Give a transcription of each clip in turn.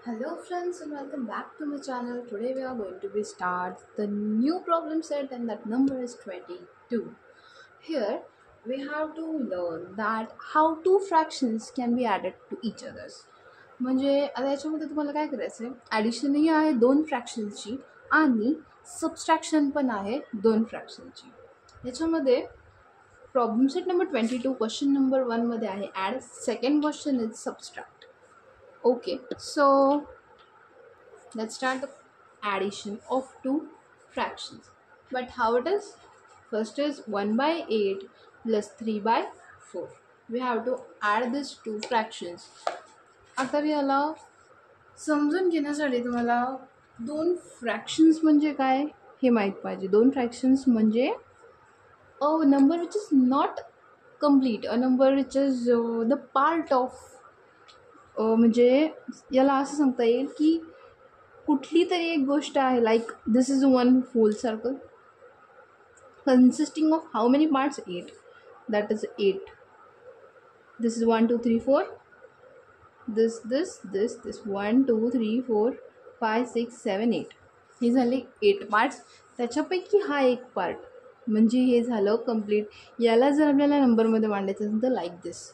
Hello friends and welcome back to my channel. Today we are going to be start the new problem set and that number is 22. Here we have to learn that how two fractions can be added to each others. म्हणजे आता याच्यामध्ये तुम्हाला काय करायचं आहे, ॲडिशनही आहे दोन फ्रॅक्शन्सची आणि सबस्ट्रॅक्शन पण आहे दोन फ्रॅक्शनची. याच्यामध्ये problem set number 22 question number 1 मध्ये आहे add, second question is subtract. Okay, so let's start the addition of two fractions. But how it is? First is 1 by 8 plus 3 by 4. We have to add these two fractions. आता याला समजून घेण्यासाठी तुम्हाला दोन fractions म्हणजे काय हे माहीत पाहिजे. दोन फ्रॅक्शन्स म्हणजे a number which is not complete, a number which is the part of, म्हणजे याला असं सांगता येईल की कुठली तरी एक गोष्ट आहे, like this is one whole circle consisting of how many parts, 8. That is 8. This is 1 2 3 4, this 1 2 3 4 5 6 7 8. हे झाले 8 पार्ट्स. त्याच्यापैकी हा एक पार्ट म्हणजे हे झालं कम्प्लीट. याला जर आपल्याला नंबरमध्ये मांडायचं असेल तर like this.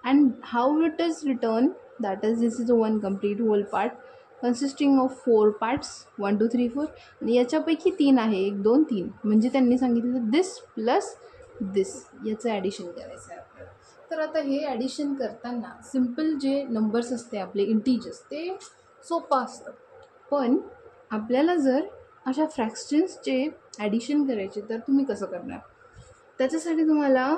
And how it is return, that is this is a one complete whole part consisting of 4 parts 1 2 3 4 आणि याच्यापैकी 3 आहे, 1 2 3. म्हणजे त्यांनी सांगितलं दिस प्लस दिस याचं ॲडिशन करायचं आहे आपल्याला. तर आता हे ॲडिशन करताना सिम्पल जे नंबर्स असते आपले इंटीजर्स ते सोपं असतं, पण आपल्याला जर अशा फ्रॅक्शन्सचे ॲडिशन करायचे तर तुम्ही कसं करणार. त्याच्यासाठी तुम्हाला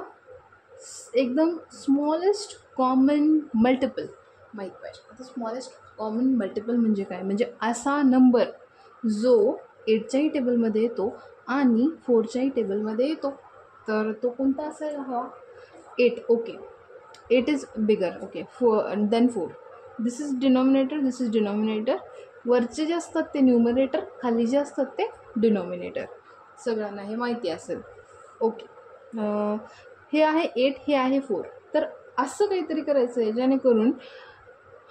एकदम स्मॉलेस्ट कॉमन मल्टिपल माहीत पाहिजे. आता स्मॉलेस्ट कॉमन मल्टिपल म्हणजे काय, म्हणजे असा नंबर जो 8च्याही टेबलमध्ये येतो आणि 4च्याही टेबलमध्ये येतो. तर तो कोणता असायला हवा? 8. Okay, 8 is bigger. Okay, 4 then 4. This is denominator, this is denominator. वरचे जे असतात ते न्यूमरेटर, खाली जे असतात ते डिनॉमिनेटर. सगळ्यांना हे माहिती असेल. ओके, हे आहे 8, हे आहे 4. तर असं काहीतरी करायचं आहे जेणेकरून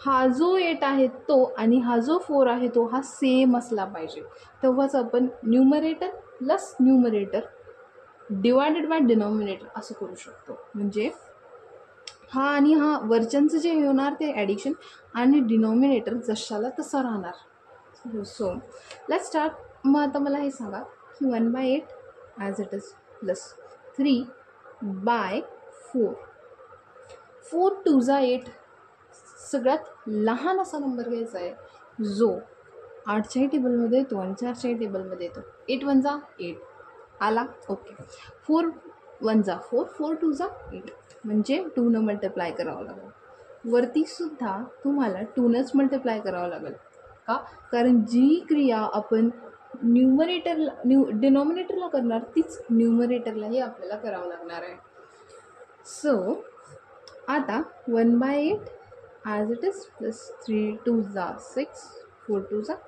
हा जो 8 आहे तो आणि हा जो 4 आहे तो हा सेम असला पाहिजे. तेव्हाच आपण numerator plus numerator divided by denominator असं करू शकतो. म्हणजे हा आणि हा वरच्यांचं जे होणार ते ॲडिशन आणि डिनॉमिनेटर जशाला तसा राहणार. So let's start. मग आता मला हे सांगा की 1 by 8 as it is plus 3 by 4. 4 2 8. सगळ्यात लहान असा नंबर घ्यायचा आहे जो 8च्याही टेबलमध्ये येतो आणि 4च्याही टेबलमध्ये येतो. 8 1 8 आला. ओके, 4 1 4, 4 2 8. म्हणजे 2 मल्टिप्लाय करावं लागेल. वरतीसुद्धा तुम्हाला 2नच मल्टिप्लाय करावं लागेल. का? कारण जी क्रिया आपण न्यूमरेटरला डिनॉमिनेटरला करणार तीच न्यूमरेटरलाही आपल्याला करावं लागणार आहे. सो आता 1 by 8 as it is plus 3 2s are 6, 4 2s are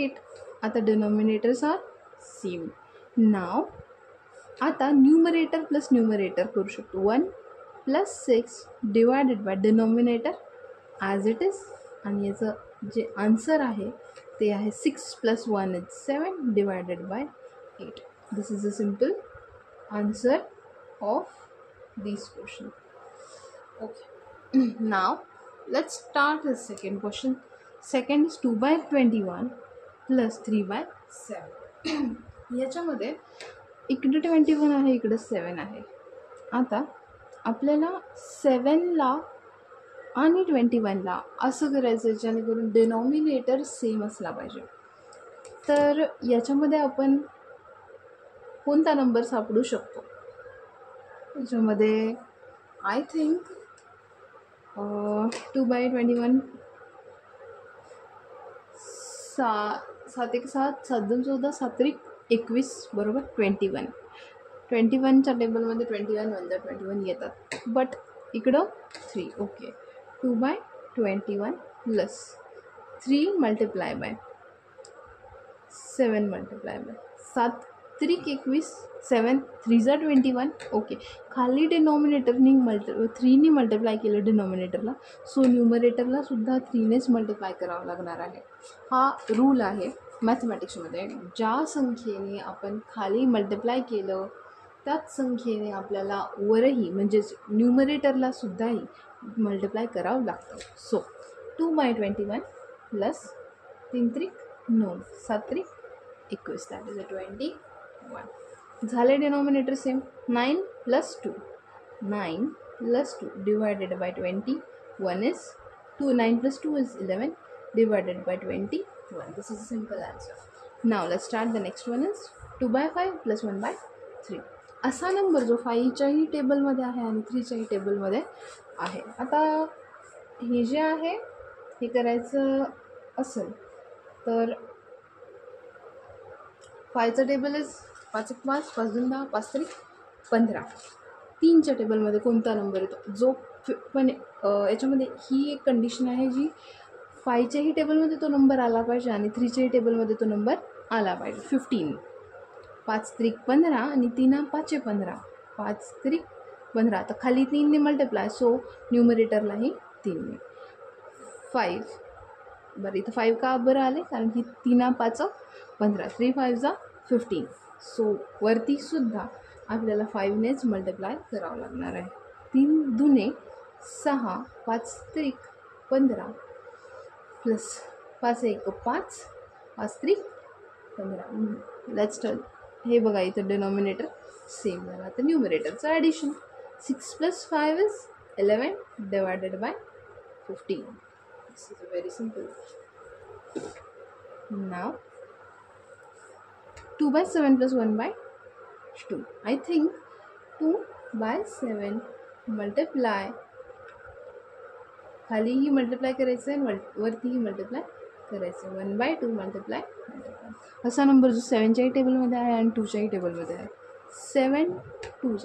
8. आता denominators are same. Now आता न्यूमरेटर प्लस न्यूमरेटर करू शकतो. 1 plus 6 divided by denominator as it is, आणि याचं जे आन्सर आहे ते आहे 6 + 1 is 7 divided by 8. This is a simple answer of this question. Okay, now let's start the second question. Second is 2 by 21 plus 3 by 7. याच्यामध्ये इकडे 21 आहे, इकडे 7 आहे. आता आपल्याला 7ला आणि 21ला असं करायचं आहे जेणेकरून डिनॉमिनेटर सेम असला पाहिजे. तर याच्यामध्ये आपण कोणता नंबर सापडू शकतो? याच्यामध्ये आय थिंक 2 by 21 7 1 7 7 2 14 7 3 21 बरोबर 21. 21च्या टेबलमध्ये 21 1 21 येतात, बट इकडं 3. Okay, 2 by 21 plus 3 multiply by 7 multiply by 7 त्रिक 21, 7 3 जा 21. ओके, खाली डिनॉमिनेटरनी 3नी मल्टिप्लाय केलं डिनॉमिनेटरला, सो न्यूमरेटरला सुद्धा 3नेच मल्टिप्लाय करावं लागणार आहे. हा रूल आहे मॅथमॅटिक्समध्ये. ज्या संख्येने आपण खाली मल्टिप्लाय केलं त्याच संख्येने आपल्याला वरही म्हणजेच न्यूमरेटरला सुद्धाही मल्टिप्लाय करावं लागतं. सो 2/21 प्लस 3 त्रिक 9, 7 त्रिक 21, दॅट इज 21. झाले denominator same. 9 + 2, 9 + 2 divided by 20. 1 is 2, 9 + 2 is 11 divided by 21. This is a simple answer. Now let's start. The next one is 2/5 + 1/3. असा नंबर जो 5च्याही टेबलमध्ये आहे आणि 3च्याही टेबलमध्ये आहे. आता हे जे आहे हे करायचं असेल तर 5चं टेबल इज 5 × 5, 5 × 10, 5 × 3 15. 3च्या टेबलमध्ये कोणता नंबर येतो जो पण याच्यामध्ये ही एक कंडिशन आहे जी 5च्याही टेबलमध्ये तो नंबर आला पाहिजे आणि 3च्याही टेबलमध्ये तो नंबर आला पाहिजे. 15. 5 त्रिक 15 आणि 3 5 15. 5 त्रिक 15. आता खाली 3ने मल्टिप्लाय, सो न्यूमरेटरलाही 3ने. 5. बरं, इथं 5 का बरं आले कारण की 3 5 15, 3 5 15. सो वरतीसुद्धा आपल्याला 5नेच मल्टिप्लाय करावं लागणार आहे. 3 दुने 6, 5 त्रिक 15 प्लस 5 1 5, 5 त्रिक 15. Let's start. हे बघा इथं डिनॉमिनेटर सेम झाला. तर न्यूमरेटरचं addition 6 + 5 is 11 divided by 15. This is very simple. Now 2/7 + 1/2. I think 2/7 multiply खालीही multiply करायचं आहे वरतीही मल्टिप्लाय करायचं आहे. 1/2 मल्टिप्लाय. असा नंबर जो 7च्याही टेबलमध्ये आहे आणि 2च्याही टेबलमध्ये आहे. 7 2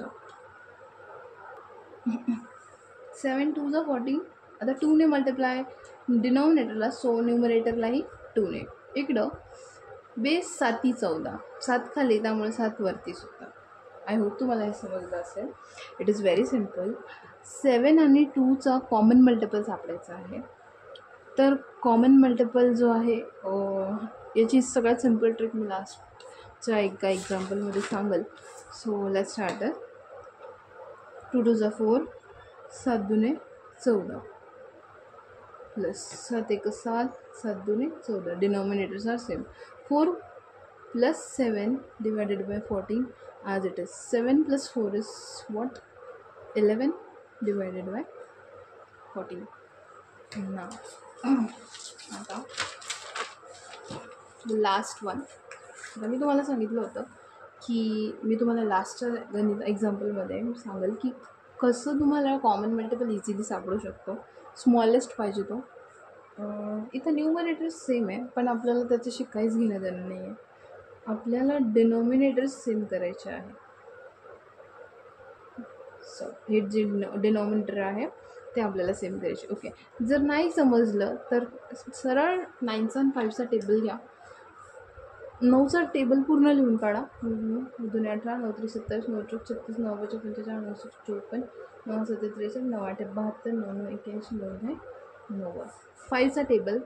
7 2 14. आता 2ने मल्टिप्लाय डिनॉमिनेटरला, सो न्यूमरेटरलाही 2ने. इकडं बेस 7 14, 7 खाली त्यामुळे 7 वरती सुद्धा. आय होप तुम्हाला हे समजलं असेल. It is very simple. 7 आणि 2चा कॉमन मल्टिपल सापडायचा आहे. तर कॉमन मल्टिपल जो आहे याची सगळ्यात सिम्पल ट्रिक मी लास्टच्या एका एक्झाम्पलमध्ये सांगेल. So let's start. 2 2 4, 7 2 14 plus 7 1 7, 7 2 14. Denominators are same. 4 + 7 divided by 14 as it is. 7 + 4 is what? 11 divided by 14. Now आता लास्ट वन. आता मी तुम्हाला सांगितलं होतं की मी तुम्हाला लास्टच्या गणित एक्झाम्पलमध्ये सांगेल की कसं तुम्हाला कॉमन मल्टिपल इझिली सापडू शकतो. स्मॉलेस्ट पाहिजे तो. इथं न्यूमरेटर सेम आहे पण आपल्याला त्याच्याशी काहीच घेणं देणं नाही आहे. आपल्याला डिनॉमिनेटर्स सेम करायचे आहे. सो हे जे डिनॉमिनेटर आहे ते आपल्याला सेम करायचे. ओके, जर नाही समजलं तर सरळ 9चा आणि 5चा टेबल घ्या. 9चा टेबल पूर्ण लिहून काढा. 2 18, 9 3 27, 9 4 36, 9 5 45, 9 6 54, 9 7 63, 9 8 72, 9 9 81, 9 9 90. 5चा टेबल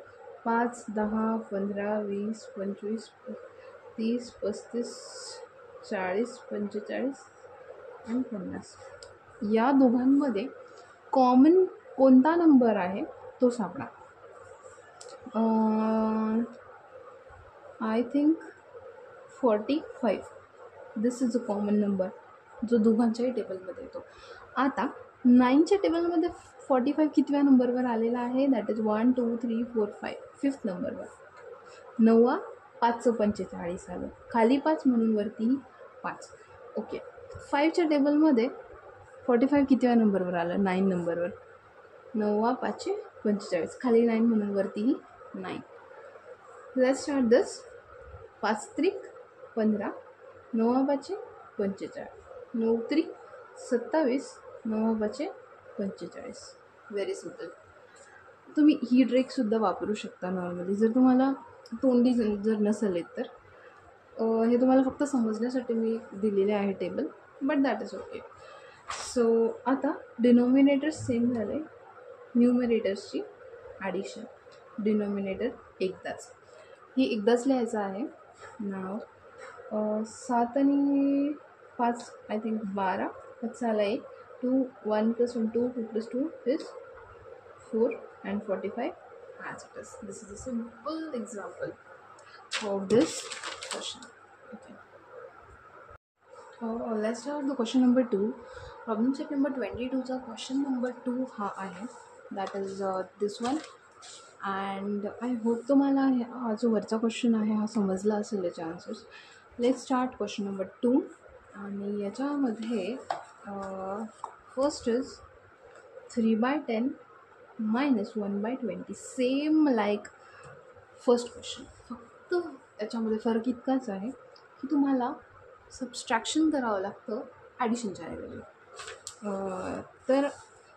5 10 15 20 25 30 35 40 45 आणि 50. या दोघांमध्ये कॉमन कोणता नंबर आहे तो सापडा. I think 45. This is a common number जो दोघांच्याही टेबलमध्ये येतो. आता 9च्या टेबलमध्ये 45 कितव्या नंबरवर आलेला आहे? दॅट इज 1 2 3 4 5, 5th नंबरवर. 9 5 45 आलं. खाली 5 म्हणून वरतीही 5. ओके, 5च्या टेबलमध्ये 45 कितव्या नंबरवर आलं? 9 नंबरवर. 9 5 45, खाली 9 म्हणून वरतीही 9. लेट्स स्टार्ट दिस. 5 त्रिक 15, 9 5 45, 9 त्रिक 27, 9 5 45. Very simple. तुम्ही ही ट्रिकसुद्धा वापरू शकता नॉर्मली जर तुम्हाला तोंडी जर नसेल येत तर. हे तुम्हाला फक्त समजण्यासाठी मी दिलेले आहे table, but that is okay. So आता डिनॉमिनेटर्स सेम झाले, न्यूमरेटर्सची ॲडिशन. डिनॉमिनेटर एकदाच, ही एकदाच लिहायचं आहे. नाव 7 आणि 5 आय थिंक 12, 5 झाला 1, 2 1 + 1 2 2 + 2 is 4 and 45 as it is. This is a simple example of this question. Okay. Let's start the question number 2. Problem set number 22 चा question number 2 हा आहे. That is this one. And I hope तुम्हाला हा जो वरचा question आहे हा समजला असेल याचे answers. Let start question number 2. आणि याच्यामध्ये first is 3/10 - 1/20. Same like first question, फक्त याच्यामध्ये फरक इतकाच आहे की तुम्हाला सबस्ट्रॅक्शन करावं लागतं ॲडिशनच्या ऐवजी. तर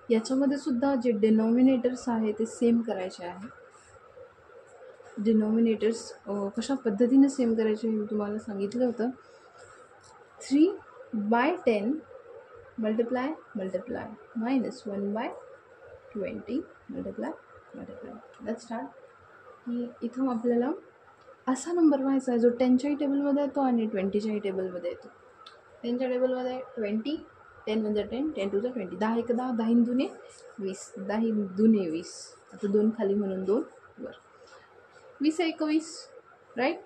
याच्यामध्ये सुद्धा जे डिनॉमिनेटर्स आहे ते सेम करायचे आहे. डिनॉमिनेटर्स कशा पद्धतीने सेम करायचे मी तुम्हाला सांगितलं होतं. 3/10 multiply multiply -1/20 multiply multiply. Let's start. की इथं आपल्याला असा नंबर व्हायचा आहे जो 10च्याही टेबलमध्ये येतो आणि 20च्याही टेबलमध्ये येतो. 10च्या टेबलमध्ये 20, 10 म्हणजे 10, 10 टू 20, 10 एक 10, 10 दुने 20, 10 दुने 20. आता 2 खाली म्हणून 2 वर, 20 21, राईट.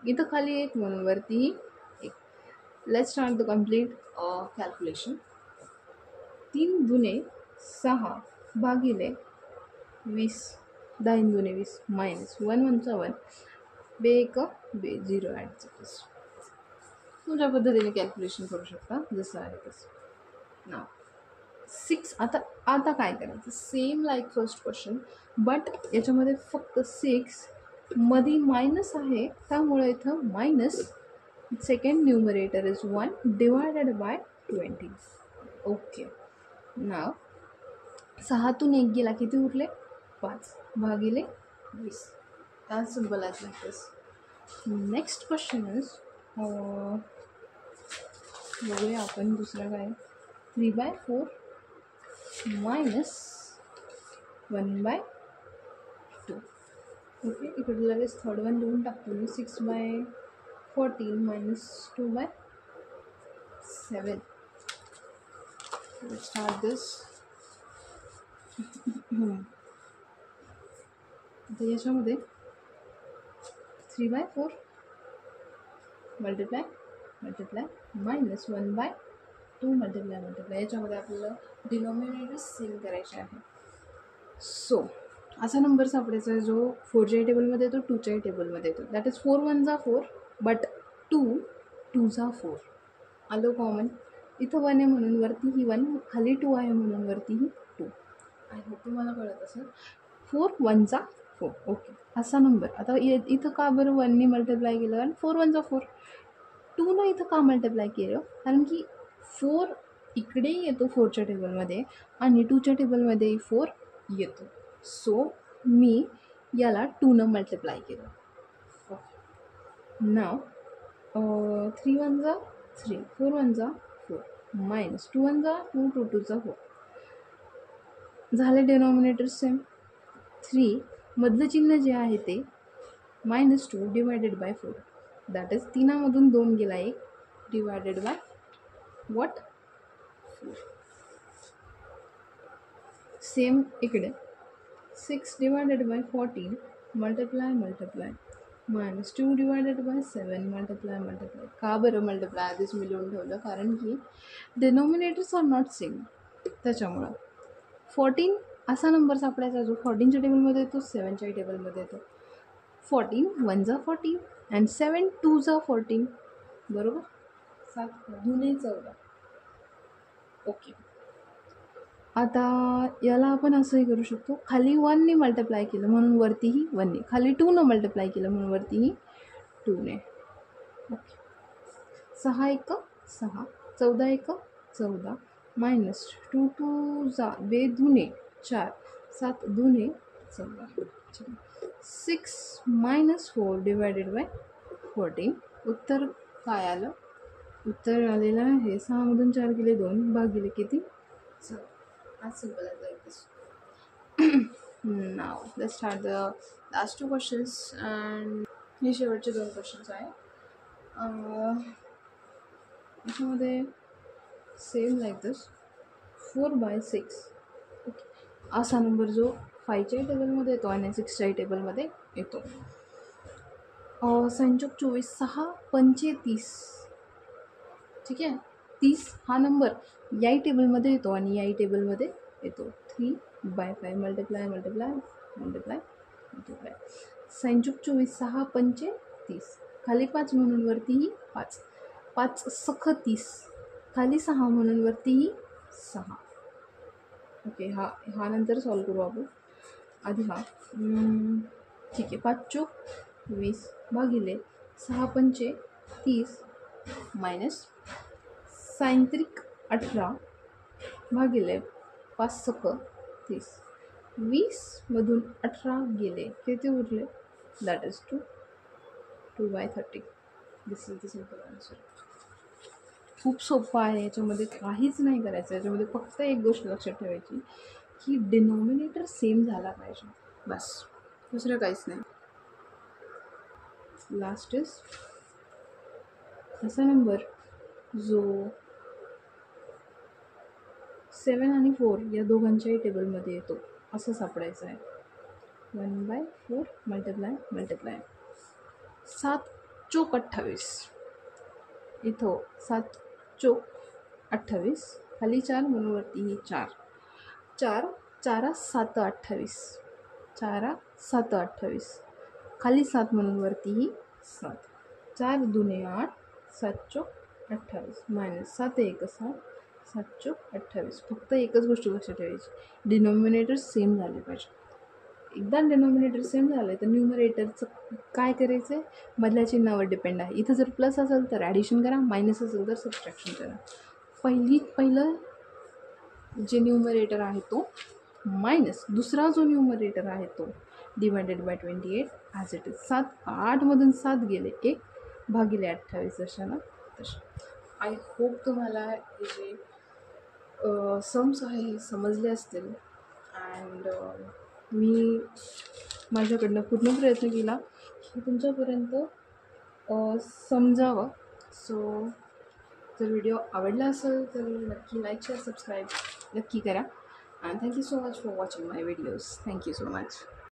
इथं खाली 1 म्हणून वरतीही 1. Let's start the complete calculation. 3 दुने 6 भागिले 20, 10 दुने 20 -1 1 1, 2 1 2 0 ॲट तुमच्या पद्धतीने कॅल्क्युलेशन करू शकता जसं आहे तसं. नाव 6. आता काय करायचं, same like first question, but याच्यामध्ये फक्त 6 मध्ये मायनस आहे, त्यामुळे इथं minus second numerator is 1 divided by 20. Okay. नाव 6तून 1 गेला, किती उरले 5 भागिले 20. As simple as like this. Next question is बघूया आपण दुसरा काय. 3/4 -1/2. ओके, इकडे लगेच थर्ड वन लिहून टाकतो मी. 6/14 -2/7. Let's start this. आता याच्यामध्ये 3/4 मल्टिप्लाय मल्टिप्लाय -1/2 मल्टिप्लाय मल्टिप्लाय. याच्यामध्ये आपल्याला डिनॉमिनेटर सेम करायचे आहे. सो असा नंबर सापडायचा आहे जो 4च्याही टेबलमध्ये येतो, 2च्याही टेबलमध्ये येतो. दॅट इज 4 1 जा 4, बट 2 2 जा 4. आलो कॉमन. इथं 1 आहे म्हणून वरतीही 1, खाली 2 आहे म्हणून वरतीही 2. आय होप तुम्हाला कळत असेल. 4 1 जा 4. ओके, असा नंबर. आता इथं का बरं 1नी मल्टिप्लाय केलं, कारण 4 1 जा 4. 2नं इथं का मल्टिप्लाय केलं, कारण की 4 इकडेही येतो 4च्या टेबलमध्ये आणि 2च्या टेबलमध्येही 4 येतो. सो मी याला 2नं मल्टिप्लाय केलं. ओके. नाव 3 1 जा 3, 4 1 जा 4, -2 1 जा 2, 2 2 जा 4. झाले डिनॉमिनेटर सेम. 3 मधलं चिन्ह जे आहे ते -2 डिवायडेड बाय 4. दॅट इज 3मधून 2 गेला 1 डिवायडेड बाय वॉट 4. सेम इकडे 6 divided by 14 multiply multiply -2 divided by 7 multiply multiply. का बरं मल्टिप्लाय आधीच मी लिहून ठेवलं, कारण की डिनॉमिनेटर्स आर नॉट सेम. त्याच्यामुळं 14 असा नंबर सापडायचा जो 14च्या टेबलमध्ये येतो, 7च्याही टेबलमध्ये येतो. 14 1 जा 14 अँड 7 2 जा 14. बरोबर. 7 दुने 14. ओके. आता याला आपण असंही करू शकतो, खाली 1ने मल्टिप्लाय केलं म्हणून वरतीही 1ने, खाली 2नं मल्टिप्लाय केलं म्हणून वरतीही 2ने. ओके. 6 1 6, 14 1 14, -2 2 जा 2 दुने 4, 7 दुने 14. 6 - 4 डिवायडेड बाय 14. उत्तर काय आलं? उत्तर आलेलं आहे 6मधून 4 गेले 2 भागिले किती? 6. As simple as like this. Now let's start the last two questions and हे शेवटचे 2 क्वेश्चन्स आहे. याच्यामध्ये सेम लाईक दिस 4/6. ओके, असा नंबर जो 5च्या टेबलमध्ये येतो आणि 6च्या टेबलमध्ये येतो. संचोक 24 6 पंचे 30. ठीक आहे, 30 हा नंबर याही टेबलमध्ये येतो आणि याही टेबलमध्ये येतो. 3/5 मल्टिप्लाय मल्टिप्लाय मल्टिप्लाय मल्टिप्लाय. संचोक 24 6 पंचे 30. खाली 5 म्हणून वरतीही 5. 5 सख 30. खाली 6 म्हणून वरतीही 6. ओके, हा नंतर सॉल्व करू आपण. आधी हा ठीक आहे. 5 चोक 20 भागिले 6 पंचे 30 मायनस सायंत्रिक 18 भागिले 5 सख 30. 20मधून 18 गेले, किती उरले? That is 2/30. This is the simple answer. खूप सोपं आहे, याच्यामध्ये काहीच नाही करायचं. याच्यामध्ये फक्त एक गोष्ट लक्षात ठेवायची की डिनॉमिनेटर सेम झाला पाहिजे, बस, दुसरं काहीच नाही. लास्ट इज असा नंबर जो 7 आणि 4 या दोघांच्याही टेबलमध्ये येतो असं सापडायचं आहे. 1/4 मल्टिप्लाय मल्टिप्लाय. 7 चोक 28. इथं 7 चोक 28. खाली 4 म्हणून वरतीही 4. 4 4 7 28. 4 7 28. खाली 7 म्हणून वरतीही 7. 4 दुने 8. 7 चोक 28 मायनस 7 1 7. 7 चोक 28. फक्त एकच गोष्ट लक्षात ठेवायची, डिनॉमिनेटर सेम झाले पाहिजे. एकदा डिनॉमिनेटर सेम झालं तर न्यूमरेटरचं काय करायचं आहे? मधल्या चिन्हावर डिपेंड आहे. इथं जर प्लस असेल तर ॲडिशन करा, मायनस असेल तर सबट्रॅक्शन करा. पहिलं जे न्यूमरेटर आहे तो मायनस दुसरा जो न्यूमरेटर आहे तो divided by 28 as it is. 8मधून 7 गेले 1 भागिले 28 जशाला तशा. आय होप तुम्हाला हे जे सम्स आहे हे समजले असतील. अँड मी माझ्याकडनं पूर्ण प्रयत्न केला की तुमच्यापर्यंत समजावं. सो जर व्हिडिओ आवडला असेल तर नक्की लाईक शेअर सबस्क्राईब नक्की करा. And thank you so much for watching my videos. Thank you so much.